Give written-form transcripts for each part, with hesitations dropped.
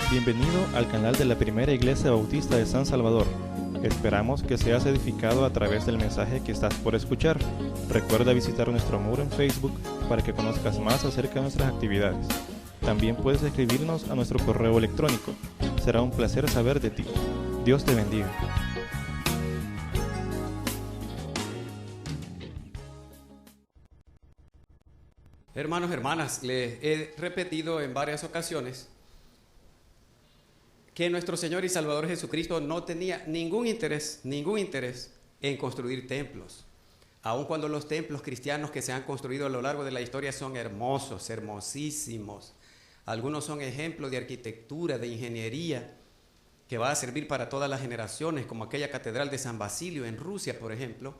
Bienvenido al canal de la Primera Iglesia Bautista de San Salvador. Esperamos que seas edificado a través del mensaje que estás por escuchar. Recuerda visitar nuestro muro en Facebook para que conozcas más acerca de nuestras actividades. También puedes escribirnos a nuestro correo electrónico. Será un placer saber de ti. Dios te bendiga. Hermanos, hermanas, les he repetido en varias ocasiones que nuestro Señor y Salvador Jesucristo no tenía ningún interés en construir templos. Aun cuando los templos cristianos que se han construido a lo largo de la historia son hermosos, hermosísimos. Algunos son ejemplos de arquitectura, de ingeniería, que va a servir para todas las generaciones, como aquella catedral de San Basilio en Rusia, por ejemplo.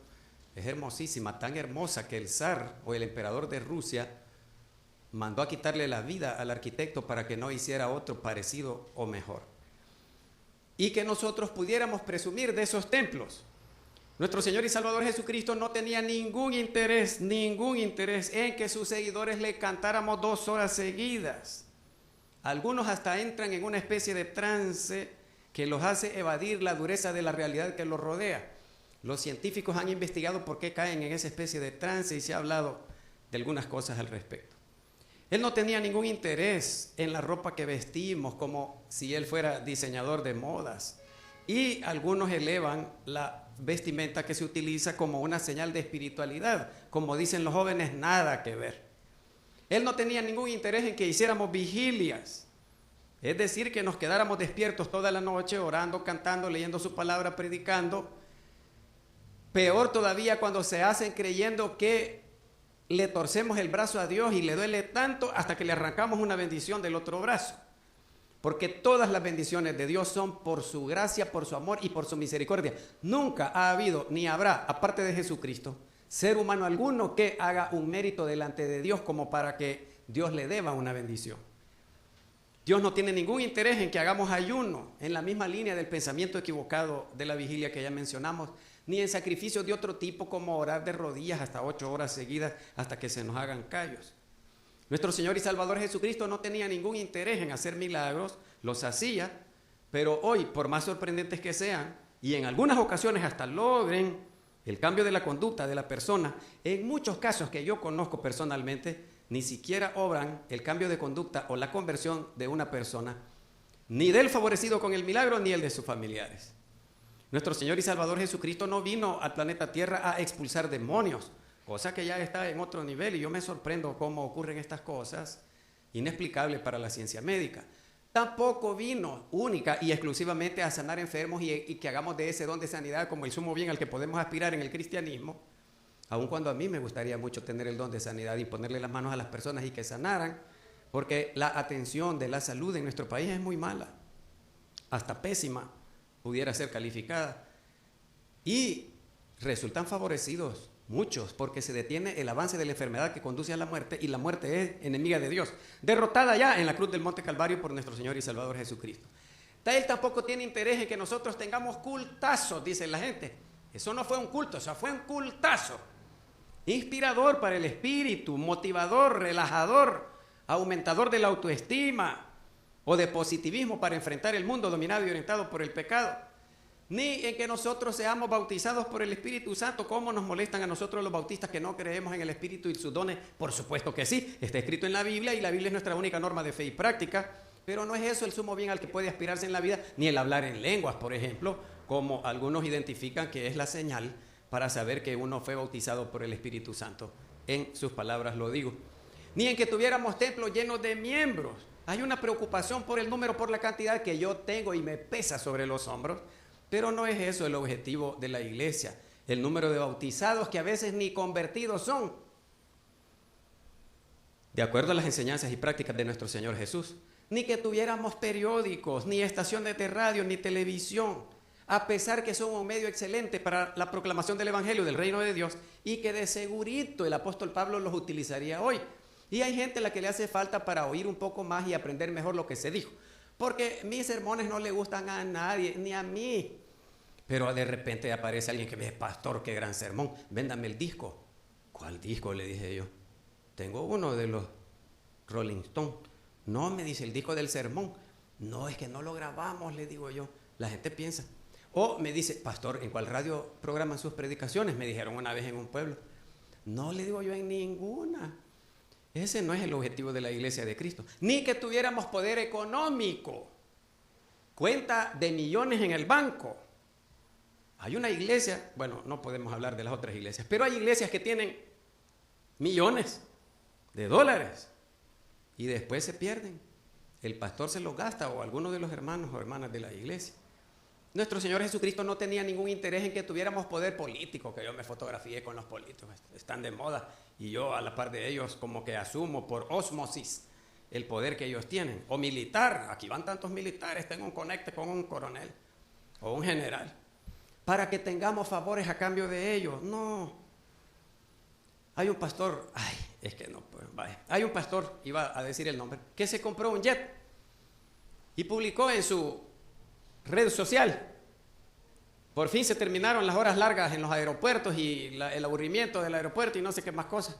Es hermosísima, tan hermosa que el zar o el emperador de Rusia mandó a quitarle la vida al arquitecto para que no hiciera otro parecido o mejor. Y que nosotros pudiéramos presumir de esos templos. Nuestro Señor y Salvador Jesucristo no tenía ningún interés en que sus seguidores le cantáramos 2 horas seguidas. Algunos hasta entran en una especie de trance que los hace evadir la dureza de la realidad que los rodea. Los científicos han investigado por qué caen en esa especie de trance y se ha hablado de algunas cosas al respecto. Él no tenía ningún interés en la ropa que vestimos, como si él fuera diseñador de modas. Y algunos elevan la vestimenta que se utiliza como una señal de espiritualidad. Como dicen los jóvenes, nada que ver. Él no tenía ningún interés en que hiciéramos vigilias. Es decir, que nos quedáramos despiertos toda la noche orando, cantando, leyendo su palabra, predicando. Peor todavía cuando se hacen creyendo que le torcemos el brazo a Dios y le duele tanto hasta que le arrancamos una bendición del otro brazo. Porque todas las bendiciones de Dios son por su gracia, por su amor y por su misericordia. Nunca ha habido ni habrá, aparte de Jesucristo, ser humano alguno que haga un mérito delante de Dios como para que Dios le deba una bendición. Dios no tiene ningún interés en que hagamos ayuno, en la misma línea del pensamiento equivocado de la vigilia que ya mencionamos, ni en sacrificios de otro tipo como orar de rodillas hasta 8 horas seguidas hasta que se nos hagan callos. Nuestro Señor y Salvador Jesucristo no tenía ningún interés en hacer milagros, los hacía, pero hoy, por más sorprendentes que sean, y en algunas ocasiones hasta logren el cambio de la conducta de la persona, en muchos casos que yo conozco personalmente, ni siquiera obran el cambio de conducta o la conversión de una persona, ni del favorecido con el milagro, ni el de sus familiares. Nuestro Señor y Salvador Jesucristo no vino al planeta Tierra a expulsar demonios, cosa que ya está en otro nivel, y yo me sorprendo cómo ocurren estas cosas, inexplicables para la ciencia médica. Tampoco vino única y exclusivamente a sanar enfermos y que hagamos de ese don de sanidad como el sumo bien al que podemos aspirar en el cristianismo, aun cuando a mí me gustaría mucho tener el don de sanidad y ponerle las manos a las personas y que sanaran, porque la atención de la salud en nuestro país es muy mala, hasta pésima pudiera ser calificada, y resultan favorecidos muchos porque se detiene el avance de la enfermedad que conduce a la muerte, y la muerte es enemiga de Dios, derrotada ya en la cruz del Monte Calvario por nuestro Señor y Salvador Jesucristo. Él tampoco tiene interés en que nosotros tengamos cultazos, dice la gente. Eso no fue un culto, eso fue un cultazo, inspirador para el espíritu, motivador, relajador, aumentador de la autoestima, o de positivismo para enfrentar el mundo dominado y orientado por el pecado. Ni en que nosotros seamos bautizados por el Espíritu Santo. ¿Cómo nos molestan a nosotros los bautistas que no creemos en el Espíritu y sus dones? Por supuesto que sí, está escrito en la Biblia, y la Biblia es nuestra única norma de fe y práctica, pero no es eso el sumo bien al que puede aspirarse en la vida, ni el hablar en lenguas, por ejemplo, como algunos identifican que es la señal para saber que uno fue bautizado por el Espíritu Santo. En sus palabras lo digo. Ni en que tuviéramos templos llenos de miembros. Hay una preocupación por el número, por la cantidad que yo tengo y me pesa sobre los hombros, pero no es eso el objetivo de la iglesia. El número de bautizados que a veces ni convertidos son, de acuerdo a las enseñanzas y prácticas de nuestro Señor Jesús. Ni que tuviéramos periódicos, ni estaciones de radio, ni televisión, a pesar que son un medio excelente para la proclamación del Evangelio del Reino de Dios, y que de segurito el apóstol Pablo los utilizaría hoy. Y hay gente a la que le hace falta para oír un poco más y aprender mejor lo que se dijo. Porque mis sermones no le gustan a nadie, ni a mí. Pero de repente aparece alguien que me dice: pastor, qué gran sermón, véndame el disco. ¿Cuál disco?, le dije yo. Tengo uno de los Rolling Stones. No, me dice, el disco del sermón. No, es que no lo grabamos, le digo yo. La gente piensa. O me dice, pastor, ¿en cuál radio programan sus predicaciones? Me dijeron una vez en un pueblo. No, le digo yo, en ninguna. Ese no es el objetivo de la Iglesia de Cristo. Ni que tuviéramos poder económico. Cuenta de millones en el banco. Hay una iglesia, bueno, no podemos hablar de las otras iglesias, pero hay iglesias que tienen millones de dólares y después se pierden. El pastor se los gasta o algunos de los hermanos o hermanas de la iglesia. Nuestro Señor Jesucristo no tenía ningún interés en que tuviéramos poder político, que yo me fotografié con los políticos, están de moda y yo a la par de ellos como que asumo por ósmosis el poder que ellos tienen. O militar, aquí van tantos militares, tengo un conecte con un coronel o un general, para que tengamos favores a cambio de ellos. No. Hay un pastor, hay un pastor, iba a decir el nombre, que se compró un jet y publicó en su red social. Por fin se terminaron las horas largas en los aeropuertos y el aburrimiento del aeropuerto y no sé qué más cosas.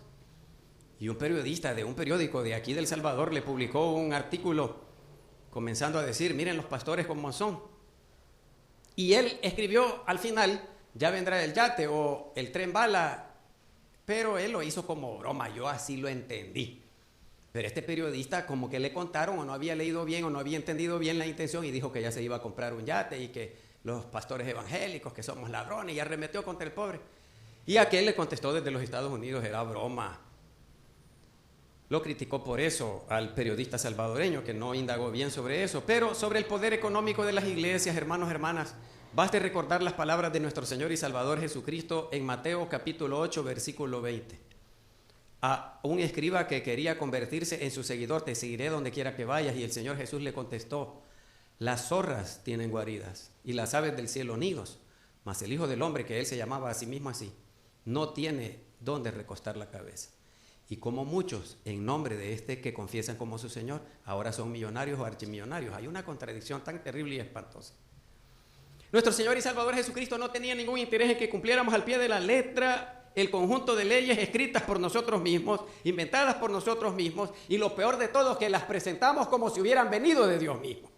Y un periodista de un periódico de aquí del Salvador le publicó un artículo comenzando a decir, miren los pastores como son. Y él escribió al final, ya vendrá el yate o el tren bala, pero él lo hizo como broma, yo así lo entendí. Pero este periodista como que le contaron o no había leído bien o no había entendido bien la intención y dijo que ya se iba a comprar un yate y que los pastores evangélicos, que somos ladrones, y arremetió contra el pobre. Y aquel le contestó desde los Estados Unidos, era broma. Lo criticó por eso al periodista salvadoreño, que no indagó bien sobre eso. Pero sobre el poder económico de las iglesias, hermanos, hermanas, baste recordar las palabras de nuestro Señor y Salvador Jesucristo en Mateo capítulo 8, versículo 20. A un escriba que quería convertirse en su seguidor, te seguiré donde quiera que vayas. Y el Señor Jesús le contestó, las zorras tienen guaridas y las aves del cielo nidos, mas el Hijo del Hombre, que él se llamaba a sí mismo así, no tiene dónde recostar la cabeza. Y como muchos, en nombre de este que confiesan como su Señor, ahora son millonarios o archimillonarios. Hay una contradicción tan terrible y espantosa. Nuestro Señor y Salvador Jesucristo no tenía ningún interés en que cumpliéramos al pie de la letra el conjunto de leyes escritas por nosotros mismos, inventadas por nosotros mismos, y lo peor de todo es que las presentamos como si hubieran venido de Dios mismo.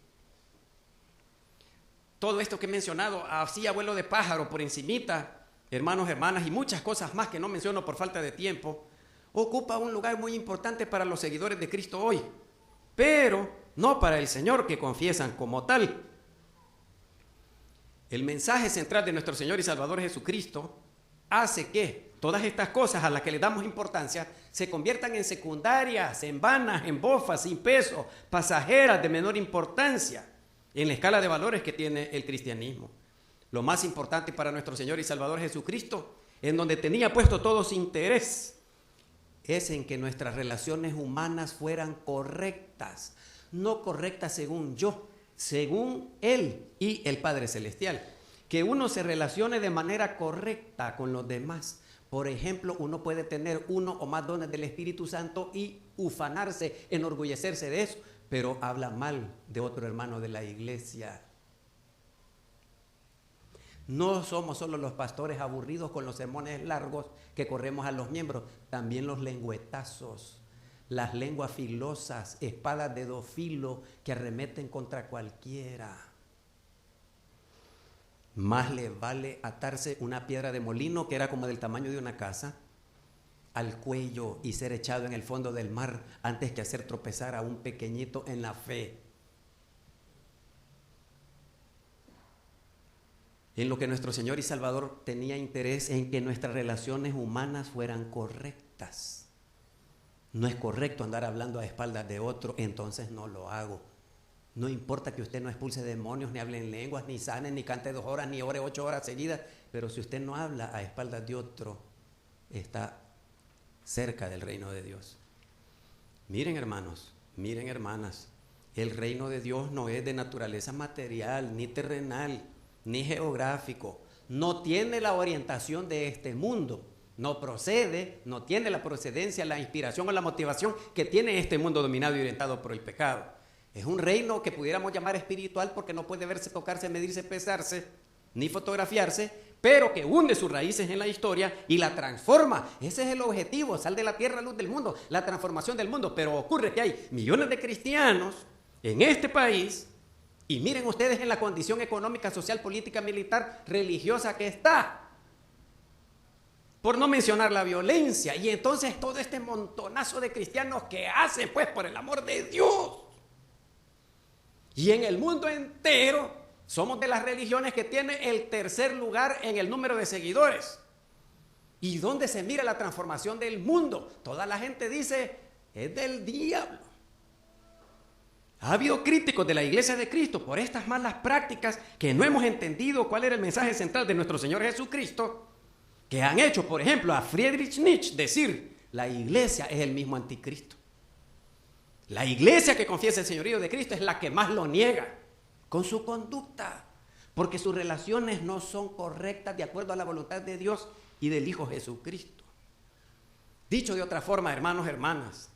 Todo esto que he mencionado, así a vuelo de pájaro, por encimita, hermanos, hermanas, y muchas cosas más que no menciono por falta de tiempo, ocupa un lugar muy importante para los seguidores de Cristo hoy, pero no para el Señor que confiesan como tal. El mensaje central de nuestro Señor y Salvador Jesucristo hace que todas estas cosas a las que le damos importancia se conviertan en secundarias, en vanas, en bofas, sin peso, pasajeras, de menor importancia en la escala de valores que tiene el cristianismo. Lo más importante para nuestro Señor y Salvador Jesucristo, en donde tenía puesto todo su interés, es en que nuestras relaciones humanas fueran correctas, no correctas según yo, según Él y el Padre Celestial. Que uno se relacione de manera correcta con los demás. Por ejemplo, uno puede tener uno o más dones del Espíritu Santo y ufanarse, enorgullecerse de eso, pero habla mal de otro hermano de la iglesia. No somos solo los pastores aburridos con los sermones largos que corremos a los miembros, también los lengüetazos, las lenguas filosas, espadas de dos filos que arremeten contra cualquiera. Más le vale atarse una piedra de molino, que era como del tamaño de una casa, al cuello y ser echado en el fondo del mar antes que hacer tropezar a un pequeñito en la fe. En lo que nuestro Señor y Salvador tenía interés en que nuestras relaciones humanas fueran correctas. No es correcto andar hablando a espaldas de otro, entonces no lo hago. No importa que usted no expulse demonios, ni hable en lenguas, ni sane, ni cante 2 horas, ni ore 8 horas seguidas, pero si usted no habla a espaldas de otro, está cerca del reino de Dios. Miren, hermanos, miren, hermanas, el reino de Dios no es de naturaleza material, ni terrenal, ni geográfico, no tiene la orientación de este mundo, no procede, no tiene la procedencia, la inspiración o la motivación que tiene este mundo dominado y orientado por el pecado. Es un reino que pudiéramos llamar espiritual porque no puede verse, tocarse, medirse, pesarse, ni fotografiarse, pero que hunde sus raíces en la historia y la transforma. Ese es el objetivo, sal de la tierra, luz del mundo, la transformación del mundo. Pero ocurre que hay millones de cristianos en este país Y miren ustedes en la condición económica, social, política, militar, religiosa que está. Por no mencionar la violencia. Y entonces todo este montonazo de cristianos que hacen, pues, por el amor de Dios. Y en el mundo entero somos de las religiones que tiene el tercer lugar en el número de seguidores. ¿Y dónde se mira la transformación del mundo? Toda la gente dice, es del diablo. Ha habido críticos de la Iglesia de Cristo por estas malas prácticas que no hemos entendido cuál era el mensaje central de nuestro Señor Jesucristo, que han hecho, por ejemplo, a Friedrich Nietzsche decir, la Iglesia es el mismo anticristo. La Iglesia que confiesa el señorío de Cristo es la que más lo niega con su conducta, porque sus relaciones no son correctas de acuerdo a la voluntad de Dios y del Hijo Jesucristo. Dicho de otra forma, hermanos, hermanas,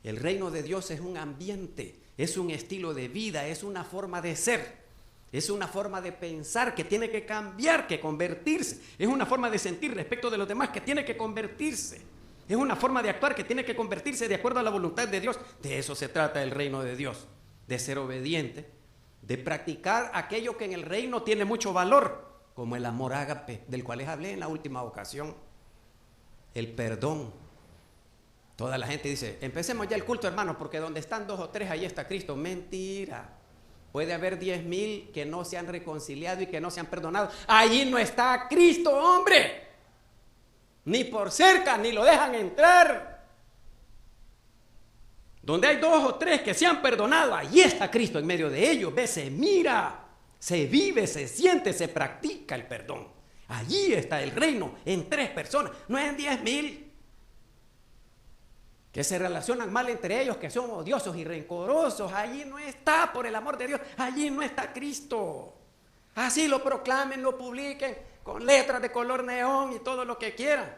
el reino de Dios es un ambiente, es un estilo de vida, es una forma de ser, es una forma de pensar que tiene que cambiar, que convertirse, es una forma de sentir respecto de los demás que tiene que convertirse, es una forma de actuar que tiene que convertirse de acuerdo a la voluntad de Dios. De eso se trata el reino de Dios, de ser obediente, de practicar aquello que en el reino tiene mucho valor, como el amor ágape, del cual les hablé en la última ocasión, el perdón. Toda la gente dice, empecemos ya el culto, hermanos, porque donde están 2 o 3, ahí está Cristo. Mentira. Puede haber 10,000 que no se han reconciliado y que no se han perdonado. Allí no está Cristo, hombre. Ni por cerca, ni lo dejan entrar. Donde hay 2 o 3 que se han perdonado, allí está Cristo en medio de ellos. Ve, se mira, se vive, se siente, se practica el perdón. Allí está el reino, en 3 personas, no en 10,000. Que se relacionan mal entre ellos, que son odiosos y rencorosos. Allí no está, por el amor de Dios, allí no está Cristo. Así lo proclamen, lo publiquen con letras de color neón y todo lo que quieran.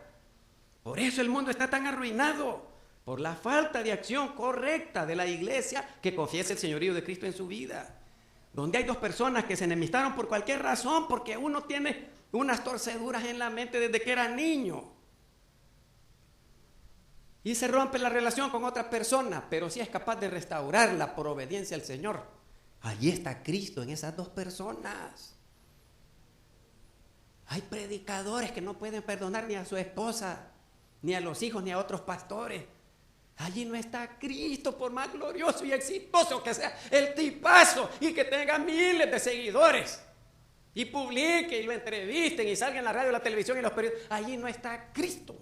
Por eso el mundo está tan arruinado, por la falta de acción correcta de la iglesia que confiesa el señorío de Cristo en su vida. Donde hay 2 personas que se enemistaron por cualquier razón, porque uno tiene unas torceduras en la mente desde que era niño. Y se rompe la relación con otra persona, pero si es capaz de restaurarla por obediencia al Señor. Allí está Cristo en esas 2 personas. Hay predicadores que no pueden perdonar ni a su esposa, ni a los hijos, ni a otros pastores. Allí no está Cristo, por más glorioso y exitoso que sea el tipazo y que tenga miles de seguidores. Y publique y lo entrevisten y salga en la radio, la televisión y los periódicos. Allí no está Cristo.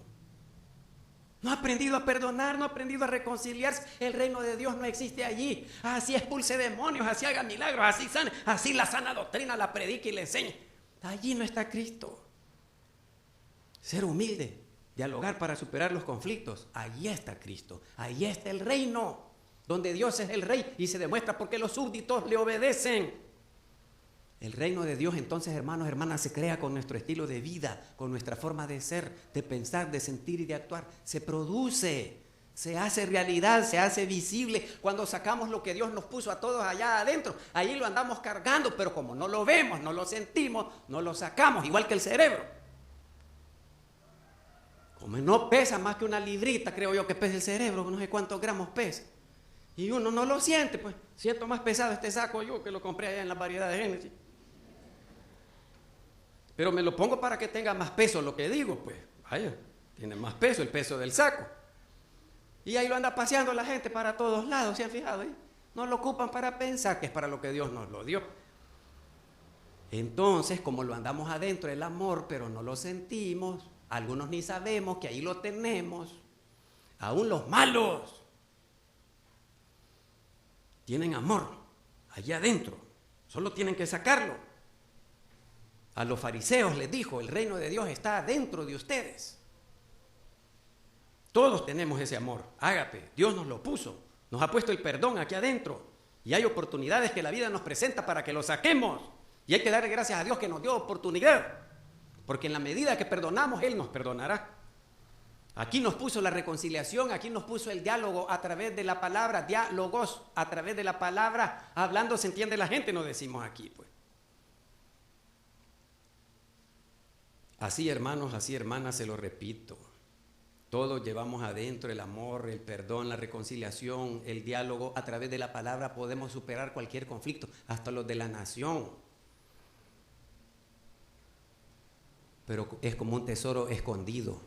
No ha aprendido a perdonar, no ha aprendido a reconciliarse. El reino de Dios no existe allí. Así expulse demonios, así haga milagros, así sane, así la sana doctrina la predique y le enseñe. Allí no está Cristo. Ser humilde, dialogar para superar los conflictos. Allí está Cristo. Allí está el reino, donde Dios es el rey y se demuestra porque los súbditos le obedecen. El reino de Dios, entonces, hermanos, hermanas, se crea con nuestro estilo de vida, con nuestra forma de ser, de pensar, de sentir y de actuar. Se produce, se hace realidad, se hace visible cuando sacamos lo que Dios nos puso a todos allá adentro. Ahí lo andamos cargando, pero como no lo vemos, no lo sentimos, no lo sacamos, igual que el cerebro. Como no pesa más que una librita, creo yo que pesa el cerebro, no sé cuántos gramos pesa. Y uno no lo siente, pues siento más pesado este saco yo que lo compré allá en la variedad de Génesis. Pero me lo pongo para que tenga más peso lo que digo, pues, vaya, tiene más peso, el peso del saco. Y ahí lo anda paseando la gente para todos lados, ¿se han fijado ahí? No lo ocupan para pensar que es para lo que Dios nos lo dio. Entonces, como lo andamos adentro, el amor, pero no lo sentimos, algunos ni sabemos que ahí lo tenemos, aún los malos tienen amor allá adentro, solo tienen que sacarlo. A los fariseos les dijo, el reino de Dios está dentro de ustedes. Todos tenemos ese amor, ágape, Dios nos lo puso, nos ha puesto el perdón aquí adentro y hay oportunidades que la vida nos presenta para que lo saquemos y hay que darle gracias a Dios que nos dio oportunidad, porque en la medida que perdonamos, Él nos perdonará. Aquí nos puso la reconciliación, aquí nos puso el diálogo a través de la palabra, diálogos, a través de la palabra, hablando se entiende la gente, nos decimos aquí, pues. Así, hermanos, así, hermanas, se lo repito. Todos llevamos adentro el amor, el perdón, la reconciliación, el diálogo. A través de la palabra podemos superar cualquier conflicto, hasta los de la nación. Pero es como un tesoro escondido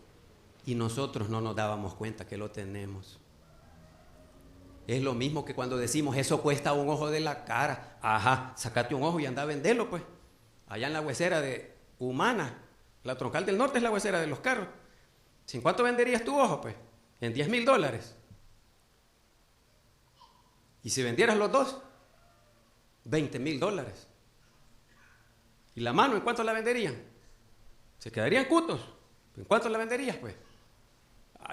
y nosotros no nos dábamos cuenta que lo tenemos. Es lo mismo que cuando decimos, eso cuesta un ojo de la cara. Ajá, sácate un ojo y anda a venderlo, pues. Allá en la huesera de Humana, la Troncal del Norte es la huesera de los carros. ¿En cuánto venderías tu ojo, pues? En $10,000. Y si vendieras los dos, $20,000. ¿Y la mano en cuánto la venderían? Se quedarían cutos. ¿En cuánto la venderías, pues?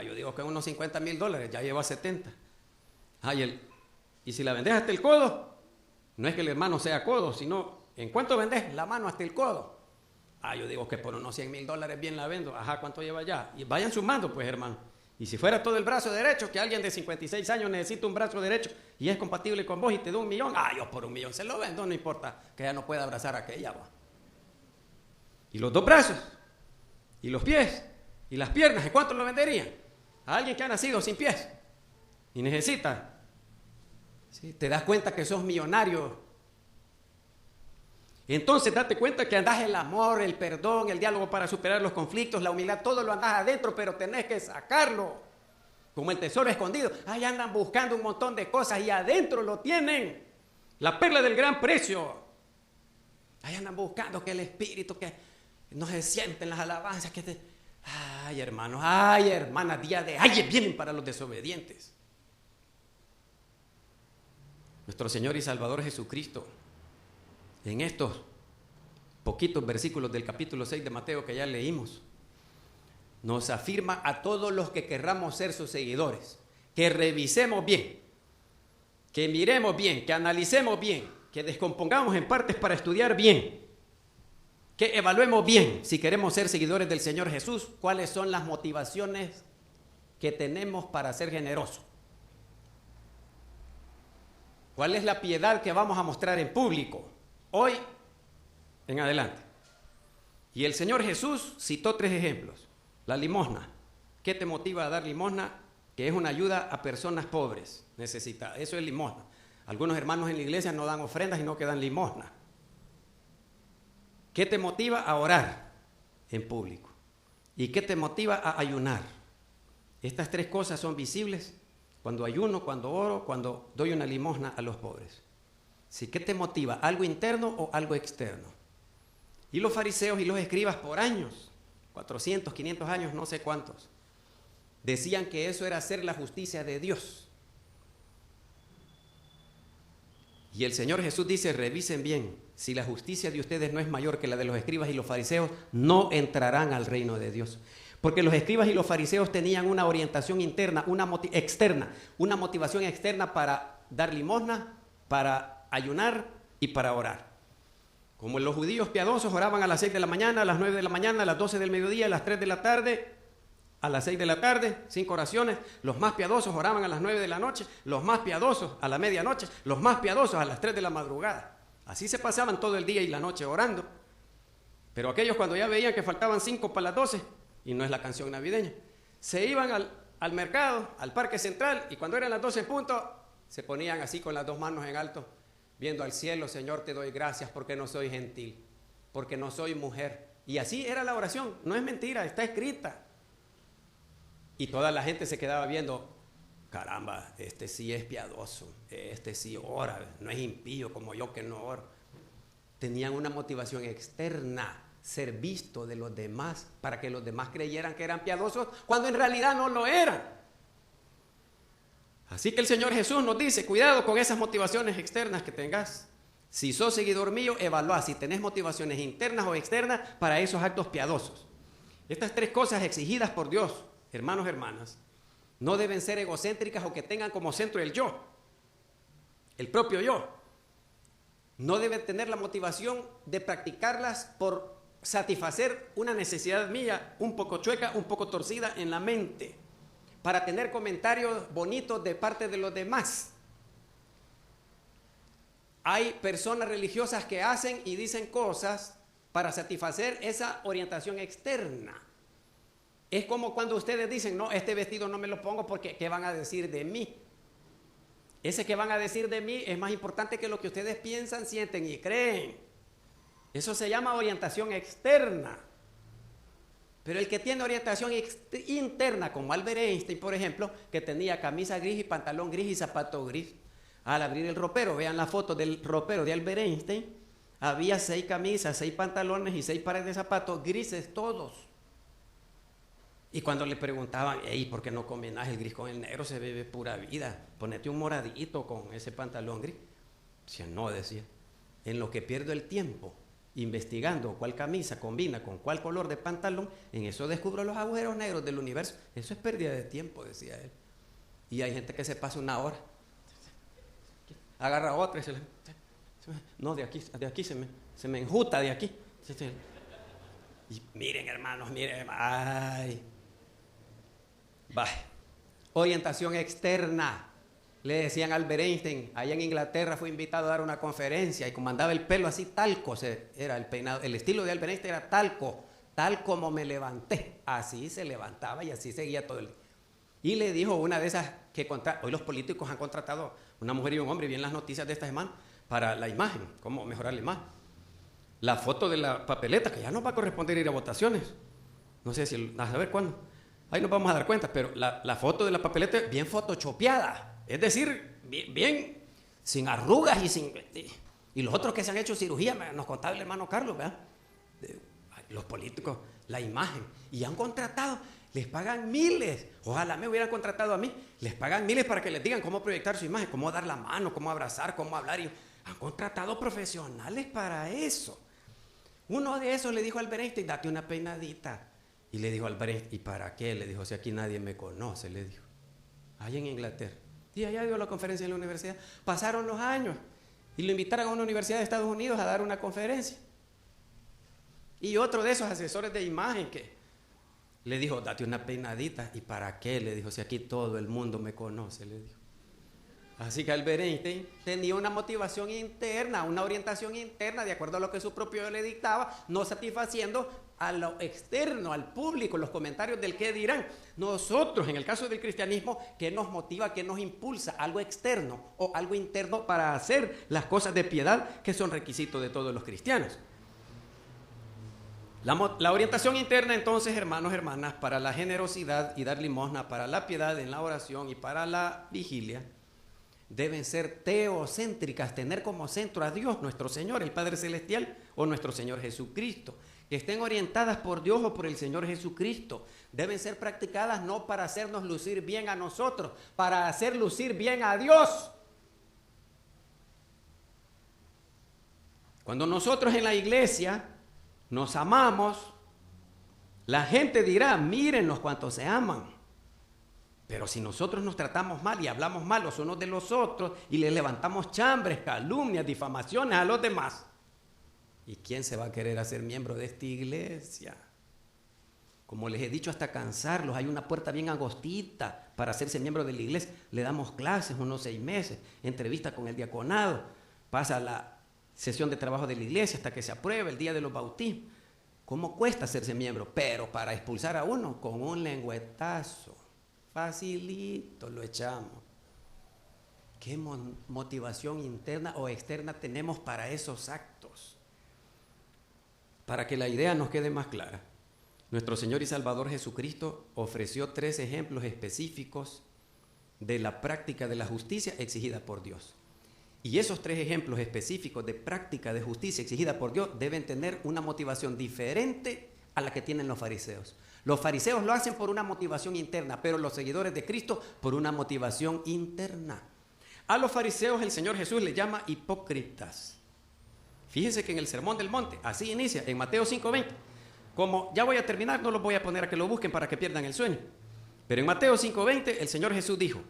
Yo digo que unos $50,000, ya lleva 70. Y si la vendes hasta el codo, no es que el hermano sea codo, sino, ¿en cuánto vendes la mano hasta el codo? Yo digo que por unos $100,000 bien la vendo. Ajá, ¿cuánto lleva ya? Y vayan sumando, pues, hermano. Y si fuera todo el brazo derecho, que alguien de 56 años necesita un brazo derecho y es compatible con vos y te da $1,000,000, yo por $1,000,000 se lo vendo, no importa que ella no pueda abrazar a aquella. Y los dos brazos, y los pies, y las piernas, ¿en cuánto lo venderían? A alguien que ha nacido sin pies y necesita. ¿Sí? Te das cuenta que sos millonario. Entonces date cuenta que andás el amor, el perdón, el diálogo para superar los conflictos, la humildad, todo lo andás adentro, pero tenés que sacarlo. Como el tesoro escondido. Ahí andan buscando un montón de cosas y adentro lo tienen. La perla del gran precio. Ahí andan buscando que el espíritu, que no se sienten las alabanzas. Ay, hermanos, ay, hermanas, día de ayer vienen para los desobedientes. Nuestro Señor y Salvador Jesucristo, en estos poquitos versículos del capítulo 6 de Mateo que ya leímos, nos afirma a todos los que querramos ser sus seguidores, que revisemos bien, que miremos bien, que analicemos bien, que descompongamos en partes para estudiar bien, que evaluemos bien si queremos ser seguidores del Señor Jesús, cuáles son las motivaciones que tenemos para ser generosos. ¿Cuál es la piedad que vamos a mostrar en público hoy en adelante? Y el Señor Jesús citó 3 ejemplos. La limosna. ¿Qué te motiva a dar limosna? Que es una ayuda a personas pobres, necesitadas. Eso es limosna. Algunos hermanos en la iglesia no dan ofrendas, sino que dan limosna. ¿Qué te motiva a orar en público? ¿Y qué te motiva a ayunar? Estas 3 cosas son visibles cuando ayuno, cuando oro, cuando doy una limosna a los pobres. ¿Sí? ¿Qué te motiva? ¿Algo interno o algo externo? Y los fariseos y los escribas por años, 400, 500 años, no sé cuántos, decían que eso era hacer la justicia de Dios. Y el Señor Jesús dice, revisen bien, si la justicia de ustedes no es mayor que la de los escribas y los fariseos, no entrarán al reino de Dios. Porque los escribas y los fariseos tenían una orientación interna, una motivación externa para dar limosna, para ayunar y para orar. Como los judíos piadosos oraban a las 6 de la mañana, a las 9 de la mañana, a las 12 del mediodía, a las 3 de la tarde, a las 6 de la tarde, 5 oraciones. Los más piadosos oraban a las 9 de la noche, los más piadosos a la medianoche, los más piadosos a las 3 de la madrugada. Así se pasaban todo el día y la noche orando. Pero aquellos cuando ya veían que faltaban 5 para las 12, y no es la canción navideña, se iban al mercado, al parque central, y cuando eran las 12 en punto, se ponían así con las 2 manos en alto, viendo al cielo. Señor, te doy gracias porque no soy gentil, porque no soy mujer. Y así era la oración, no es mentira, está escrita. Y toda la gente se quedaba viendo, caramba, este sí es piadoso, este sí ora, no es impío como yo que no oro. Tenían una motivación externa, ser visto de los demás, para que los demás creyeran que eran piadosos, cuando en realidad no lo eran. Así que el Señor Jesús nos dice, cuidado con esas motivaciones externas que tengas. Si sos seguidor mío, evalúa si tenés motivaciones internas o externas para esos actos piadosos. Estas 3 cosas exigidas por Dios, hermanos, hermanas, no deben ser egocéntricas o que tengan como centro el yo, el propio yo. No deben tener la motivación de practicarlas por satisfacer una necesidad mía, un poco chueca, un poco torcida en la mente, para tener comentarios bonitos de parte de los demás. Hay personas religiosas que hacen y dicen cosas para satisfacer esa orientación externa. Es como cuando ustedes dicen, no, este vestido no me lo pongo porque ¿qué van a decir de mí? Ese que van a decir de mí es más importante que lo que ustedes piensan, sienten y creen. Eso se llama orientación externa. Pero el que tiene orientación interna, como Albert Einstein, por ejemplo, que tenía camisa gris y pantalón gris y zapato gris, al abrir el ropero, vean la foto del ropero de Albert Einstein, había 6 camisas, 6 pantalones y 6 pares de zapatos grises todos. Y cuando le preguntaban, hey, ¿por qué no combinás el gris con el negro? Se ve pura vida, ponete un moradito con ese pantalón gris. Decía, no, decía, en lo que pierdo el tiempo investigando cuál camisa combina con cuál color de pantalón, en eso descubro los agujeros negros del universo. Eso es pérdida de tiempo, decía él. Y hay gente que se pasa una hora, agarra otra y no, de aquí se me enjuta de aquí. Y miren, hermanos, miren, ay. Va. Orientación externa. Le decían a Albert Einstein, allá en Inglaterra fue invitado a dar una conferencia y como andaba el pelo así, talco, era el peinado, el estilo de Albert Einstein era talco, tal como me levanté, así se levantaba y así seguía todo el día. Y le dijo una de esas que hoy los políticos han contratado una mujer y un hombre, y bien las noticias de esta semana, para la imagen, cómo mejorar la imagen. La foto de la papeleta, que ya no va a corresponder ir a votaciones, no sé si, a saber cuándo, ahí nos vamos a dar cuenta, pero la foto de la papeleta bien photoshopeada. Es decir, bien sin arrugas y los otros que se han hecho cirugía, nos contaba el hermano Carlos, ¿verdad? Los políticos, la imagen. Y han contratado, les pagan miles. Ojalá me hubieran contratado a mí. Les pagan miles para que les digan cómo proyectar su imagen, cómo dar la mano, cómo abrazar, cómo hablar. Y han contratado profesionales para eso. Uno de esos le dijo a Albert Einstein, date una peinadita. Y le dijo a Albert Einstein, ¿y para qué? Le dijo, si aquí nadie me conoce, le dijo. Allá en Inglaterra. Y allá dio la conferencia en la universidad. Pasaron los años y lo invitaron a una universidad de Estados Unidos a dar una conferencia. Y otro de esos asesores de imagen que le dijo, date una peinadita. ¿Y para qué? Le dijo, si aquí todo el mundo me conoce, le dijo. Así que Albert Einstein tenía una motivación interna, una orientación interna, de acuerdo a lo que su propio yo le dictaba, no satisfaciendo a lo externo, al público, los comentarios del qué dirán. Nosotros, en el caso del cristianismo, ¿qué nos motiva, qué nos impulsa? Algo externo o algo interno para hacer las cosas de piedad que son requisitos de todos los cristianos. La orientación interna, entonces, hermanos, hermanas, para la generosidad y dar limosna, para la piedad en la oración y para la vigilia, deben ser teocéntricas, tener como centro a Dios, nuestro Señor, el Padre Celestial, o nuestro Señor Jesucristo. Que estén orientadas por Dios o por el Señor Jesucristo. Deben ser practicadas no para hacernos lucir bien a nosotros, para hacer lucir bien a Dios. Cuando nosotros en la iglesia nos amamos, la gente dirá, mírenlos cuántos se aman. Pero si nosotros nos tratamos mal y hablamos mal los unos de los otros y le levantamos chambres, calumnias, difamaciones a los demás, ¿y quién se va a querer hacer miembro de esta iglesia? Como les he dicho hasta cansarlos, hay una puerta bien angostita para hacerse miembro de la iglesia. Le damos clases unos 6 meses, entrevista con el diaconado, pasa la sesión de trabajo de la iglesia hasta que se apruebe el día de los bautismos. ¿Cómo cuesta hacerse miembro? Pero para expulsar a uno con un lengüetazo, facilito lo echamos. ¿Qué motivación interna o externa tenemos para esos actos? Para que la idea nos quede más clara, nuestro Señor y Salvador Jesucristo ofreció 3 ejemplos específicos de la práctica de la justicia exigida por Dios. Y esos 3 ejemplos específicos de práctica de justicia exigida por Dios deben tener una motivación diferente a la que tienen los fariseos. Los fariseos lo hacen por una motivación interna, pero los seguidores de Cristo por una motivación interna. A los fariseos el Señor Jesús les llama hipócritas. Fíjense que en el Sermón del Monte, así inicia, en Mateo 5:20. Como ya voy a terminar, no los voy a poner a que lo busquen para que pierdan el sueño. Pero en Mateo 5:20 el Señor Jesús dijo,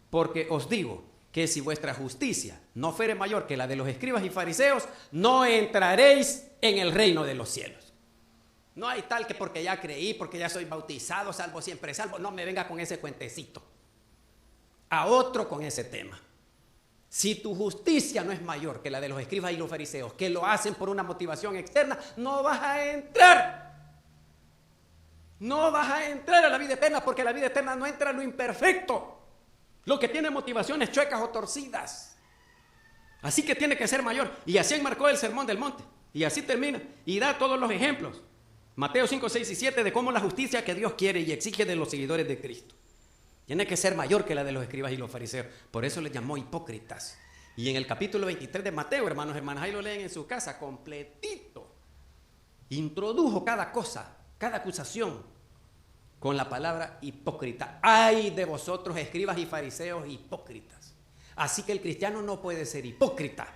porque os digo que si vuestra justicia no fuere mayor que la de los escribas y fariseos, no entraréis en el reino de los cielos. No hay tal que porque ya creí, porque ya soy bautizado, salvo siempre salvo. No me venga con ese cuentecito. A otro con ese tema. Si tu justicia no es mayor que la de los escribas y los fariseos, que lo hacen por una motivación externa, no vas a entrar. No vas a entrar a la vida eterna, porque la vida eterna no entra a lo imperfecto, lo que tiene motivaciones chuecas o torcidas. Así que tiene que ser mayor. Y así enmarcó el Sermón del Monte. Y así termina. Y da todos los ejemplos. Mateo 5, 6 y 7 de cómo la justicia que Dios quiere y exige de los seguidores de Cristo tiene que ser mayor que la de los escribas y los fariseos. Por eso les llamó hipócritas. Y en el capítulo 23 de Mateo, hermanos, hermanas, ahí lo leen en su casa, completito. Introdujo cada cosa, cada acusación con la palabra hipócrita. ¡Ay de vosotros, escribas y fariseos hipócritas! Así que el cristiano no puede ser hipócrita.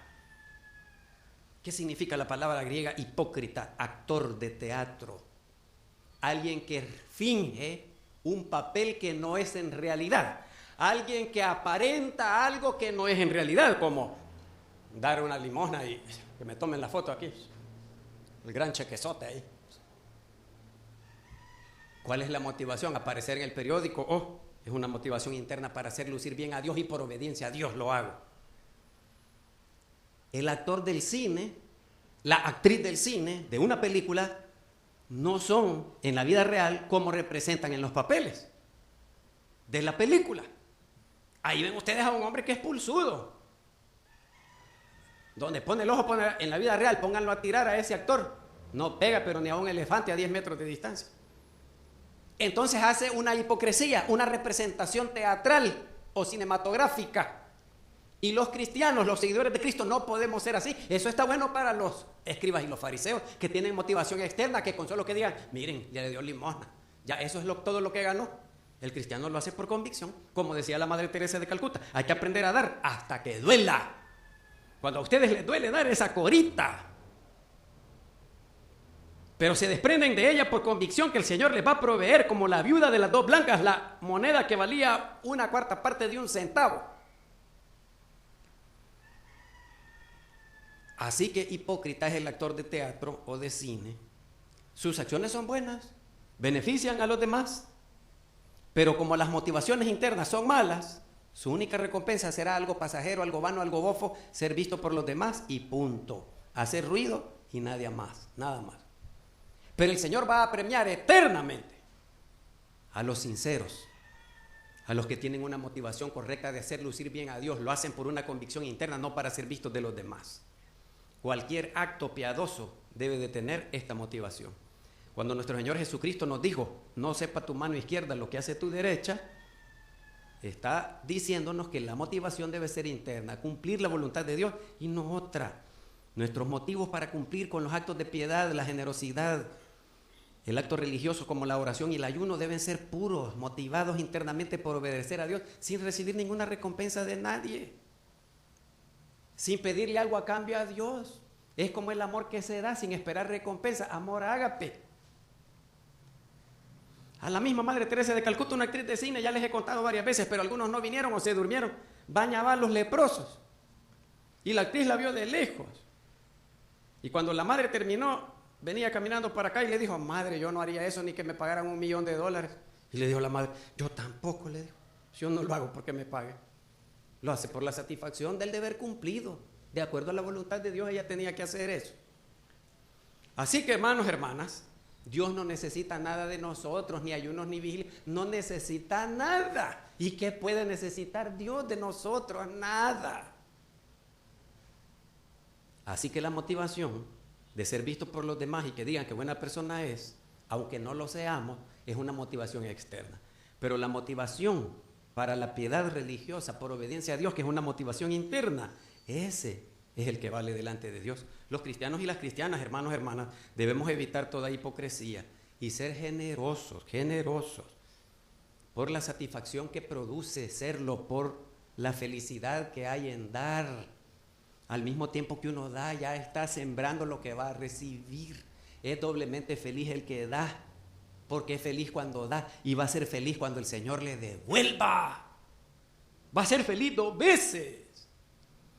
¿Qué significa la palabra griega hipócrita? Actor de teatro. Alguien que finge un papel que no es en realidad. Alguien que aparenta algo que no es en realidad, como dar una limosna y que me tomen la foto aquí. El gran chequezote ahí. ¿Cuál es la motivación? Aparecer en el periódico. Oh, es una motivación interna para hacer lucir bien a Dios y por obediencia a Dios lo hago. El actor del cine, la actriz del cine de una película no son en la vida real como representan en los papeles de la película. Ahí ven ustedes a un hombre que es pulsudo. Donde pone el ojo en la vida real, pónganlo a tirar a ese actor. No pega, pero ni a un elefante a 10 metros de distancia. Entonces hace una hipocresía, una representación teatral o cinematográfica. Y los cristianos, los seguidores de Cristo, no podemos ser así. Eso está bueno para los escribas y los fariseos que tienen motivación externa, que con solo que digan, miren, ya le dio limosna. Ya eso es todo lo que ganó. El cristiano lo hace por convicción. Como decía la Madre Teresa de Calcuta, hay que aprender a dar hasta que duela. Cuando a ustedes les duele dar esa corita, pero se desprenden de ella por convicción que el Señor les va a proveer, como la viuda de las 2 blancas, la moneda que valía 1/4 parte de 1 centavo. Así que hipócrita es el actor de teatro o de cine. Sus acciones son buenas, benefician a los demás, pero como las motivaciones internas son malas, su única recompensa será algo pasajero, algo vano, algo bofo, ser visto por los demás y punto. Hacer ruido y nadie más, nada más. Pero el Señor va a premiar eternamente a los sinceros, a los que tienen una motivación correcta de hacer lucir bien a Dios. Lo hacen por una convicción interna, no para ser vistos de los demás. Cualquier acto piadoso debe de tener esta motivación. Cuando nuestro Señor Jesucristo nos dijo, no sepa tu mano izquierda lo que hace tu derecha, está diciéndonos que la motivación debe ser interna, cumplir la voluntad de Dios y no otra. Nuestros motivos para cumplir con los actos de piedad, la generosidad, el acto religioso como la oración y el ayuno deben ser puros, motivados internamente por obedecer a Dios sin recibir ninguna recompensa de nadie, sin pedirle algo a cambio a Dios. Es como el amor que se da sin esperar recompensa, amor ágape. A la misma Madre Teresa de Calcuta, una actriz de cine, ya les he contado varias veces, pero algunos no vinieron o se durmieron, bañaba a los leprosos y la actriz la vio de lejos. Y cuando la madre terminó, venía caminando para acá y le dijo, madre, yo no haría eso ni que me pagaran $1.000.000. Y le dijo la madre, yo tampoco, le dijo, yo no lo hago porque me paguen. Lo hace por la satisfacción del deber cumplido. De acuerdo a la voluntad de Dios, ella tenía que hacer eso. Así que, hermanos, hermanas, Dios no necesita nada de nosotros, ni ayunos ni vigilias, no necesita nada. ¿Y qué puede necesitar Dios de nosotros? Nada. Así que la motivación de ser visto por los demás y que digan que buena persona es, aunque no lo seamos, es una motivación externa. Pero la motivación para la piedad religiosa, por obediencia a Dios, que es una motivación interna, ese es el que vale delante de Dios. Los cristianos y las cristianas, hermanos, hermanas, debemos evitar toda hipocresía y ser generosos, por la satisfacción que produce serlo, por la felicidad que hay en dar. Al mismo tiempo que uno da, ya está sembrando lo que va a recibir. Es doblemente feliz el que da, porque es feliz cuando da y va a ser feliz cuando el Señor le devuelva. Va a ser feliz 2 veces.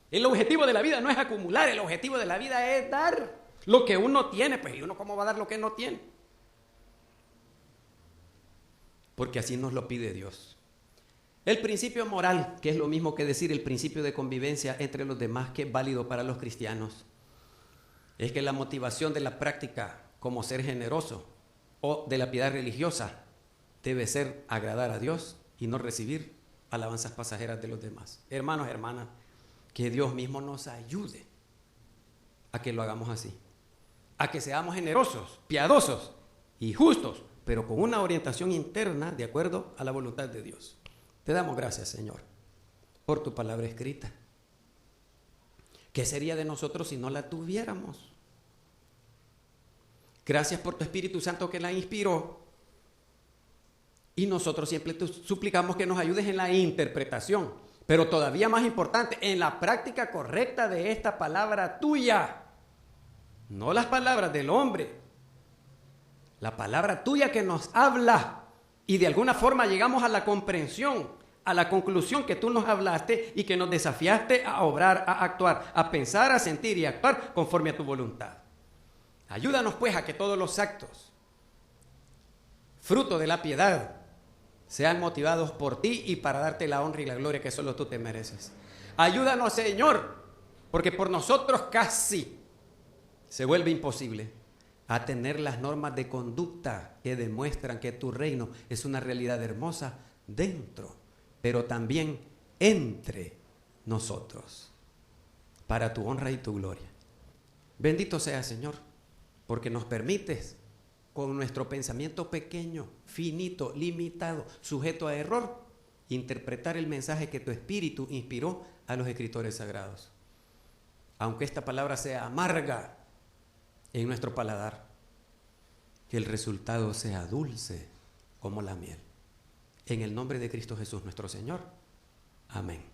El objetivo de la vida no es acumular, el objetivo de la vida es dar lo que uno tiene. Pues, ¿y uno cómo va a dar lo que no tiene? Porque así nos lo pide Dios. El principio moral, que es lo mismo que decir el principio de convivencia entre los demás, que es válido para los cristianos, es que la motivación de la práctica como ser generoso o de la piedad religiosa debe ser agradar a Dios y no recibir alabanzas pasajeras de los demás. Hermanos, hermanas, que Dios mismo nos ayude a que lo hagamos así, a que seamos generosos, piadosos y justos, pero con una orientación interna de acuerdo a la voluntad de Dios. Te damos gracias, Señor, por tu palabra escrita. ¿Qué sería de nosotros si no la tuviéramos? Gracias por tu Espíritu Santo que la inspiró. Y nosotros siempre te suplicamos que nos ayudes en la interpretación, pero todavía más importante, en la práctica correcta de esta palabra tuya. No las palabras del hombre, la palabra tuya que nos habla y de alguna forma llegamos a la comprensión, a la conclusión que tú nos hablaste y que nos desafiaste a obrar, a actuar, a pensar, a sentir y a actuar conforme a tu voluntad. Ayúdanos pues a que todos los actos, fruto de la piedad, sean motivados por ti y para darte la honra y la gloria que solo tú te mereces. Ayúdanos, Señor, porque por nosotros casi se vuelve imposible a tener las normas de conducta que demuestran que tu reino es una realidad hermosa dentro, pero también entre nosotros, para tu honra y tu gloria. Bendito sea, Señor, porque nos permites, con nuestro pensamiento pequeño, finito, limitado, sujeto a error, interpretar el mensaje que tu Espíritu inspiró a los escritores sagrados. Aunque esta palabra sea amarga en nuestro paladar, que el resultado sea dulce como la miel. En el nombre de Cristo Jesús nuestro Señor. Amén.